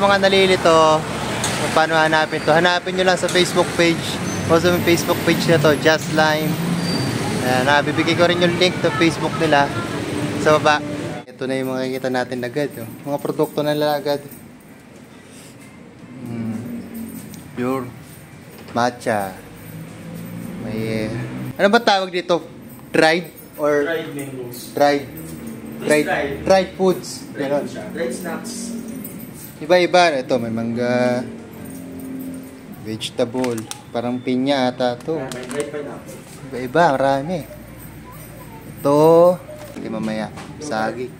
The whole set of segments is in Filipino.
mga nalilito kung paano hanapin to, hanapin nyo lang sa Facebook page. Also yung Facebook page na to, Just Lime. Ayan, bibigay ko rin yung link to Facebook nila sa baba. Ito na yung makikita natin agad. Mga produkto na nila agad. Pure matcha. May ano ba tawag dito? Dried or dried mangoes. Dried foods. Dried snacks. Iba-iba. Ito may mangga, vegetable, parang pinya ata to. May dried pineapple. Iba-iba, marami. Ito, hindi mamaya. Saging.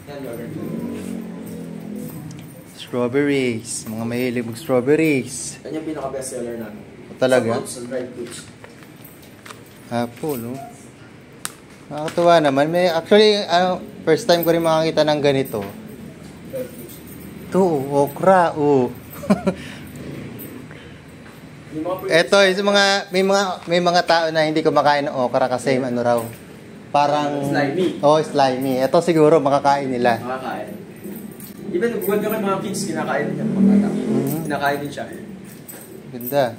Strawberries. Mga mahilig mag-strawberries. Yan yung pinaka-bestseller namin. Talaga? Sa dried fruits. Apple, no? Nakakatuwa naman. Actually, first time ko rin makakita ng ganito. Dried fruits. Ito, okra, Ito, may mga tao na hindi kumakain ng okra kasi ano raw. Parang slimy. Slimy. Ito siguro makakain nila. Makakain. Even kung yung mga kids, kinakain din yan. Mga bata. Kinakain din siya. Ganda.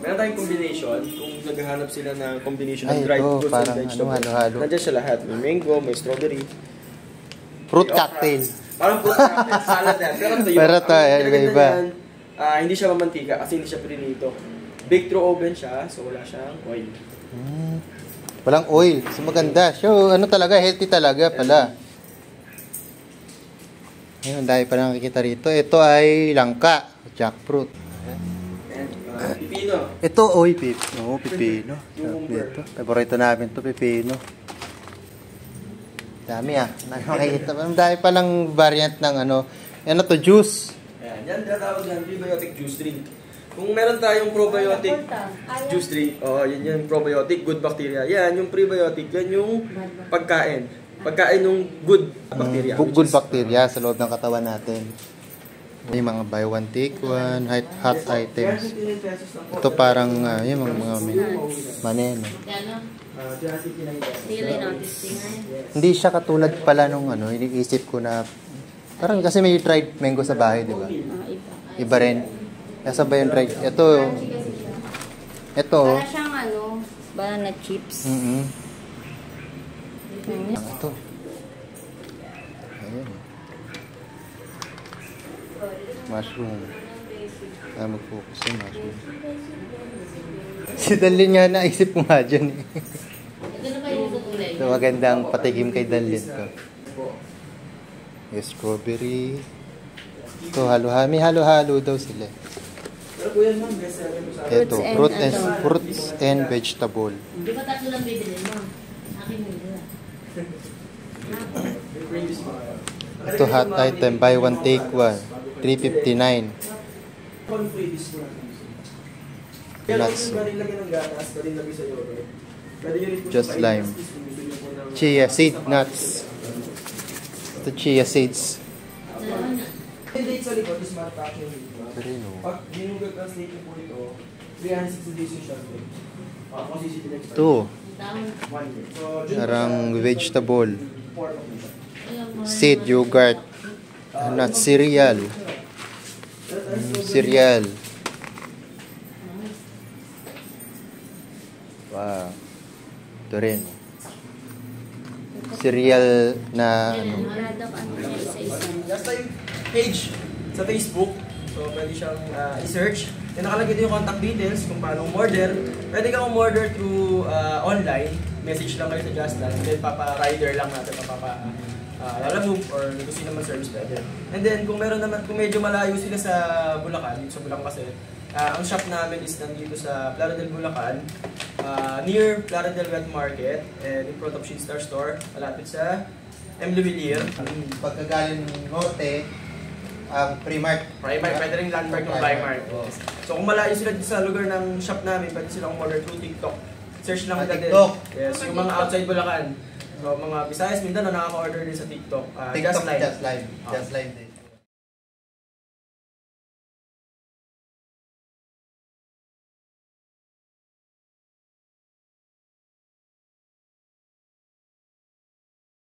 Meron tayong combination. Kung naghahanap sila ng combination ng Ay, dried fruits parang and vegetables. halo-halo. Nandiyan siya lahat. May mango, may strawberry. Fruit cocktail. Parang fruit cocktail. Salad yan. Pero ito, iba-iba. Hindi siya mamantika kasi hindi siya prinito. Bake through oven siya, so wala siyang oil. Walang oil. So maganda. So, ano talaga, healthy talaga pala. Ayun, dahil pa nakikita rito. Ito ay langka, jackfruit. Pipino. Ito, pipino. Ito. Paborito namin to, pipino. Dami nakikita. Dahil pa lang variant ng ano to, juice. Ayan, yan tinatawag yan, prebiotic juice drink. Kung meron tayong probiotic juice drink, yan yung probiotic, good bacteria. Yan, yung prebiotic, yan yung pagkain. Pagkain ng good bacteria. Good bacteria sa loob ng katawan natin. May mga buy one take one, hot items. Ito parang yung mga maneno. Hindi siya katulad pala nung iniisip ko na parang kasi may dried mango sa bahay, di ba? Iba rin. Nasa ba yung dried? Ito. Para siyang banana chips. Ito. Ayan. Mushroom. Mag-focus yung mushroom. Si Danlin nga naisip ko nga dyan eh. Ito magandang patikim kay Danlin ko. Yung strawberry. Ito may halo-halo daw sila. Ito, fruits and vegetable. Di ba tatlo lang bibili mo? Akin nila. Ito hot item, buy one take one, $3.59. Nuts. Just Lime. Chia seed nuts. Ito chia seeds. Sa likod is manufacturing. Pag ginugat ang statement po ito, 360 days yung shelf life. Ito. Parang vegetable. Seed yogurt. Nut cereal. Cereal. Wow. Ito rin. Cereal na Just like page sa Facebook. So, pwede siyang i-search. Yung nakalagay din yung contact details kung paano umorder. Pwede kang umorder through online. Message lang kayo sa Just Lime. And then, papa-rider lang natin. Lalamove or gusto naman service pwede. And then, kung medyo malayo sila sa Bulacan, dito sa Bulacan kasi, ang shop namin is nandito sa Plaridel, Bulacan. Near Plaridel Wet Market. And in front of Shinstar Store. Malapit sa M. Luwilier. Pagkagaling norte, Primark. Pwede rin landmark ng Primark. So kung malayo sila sa lugar ng shop namin, pwede silang order through TikTok. Search lang nila din. Yes, yung mga outside Bulacan. So mga Visayas, Mindanao, nakaka-order din sa TikTok. TikTok, Just Lime. Just Lime din.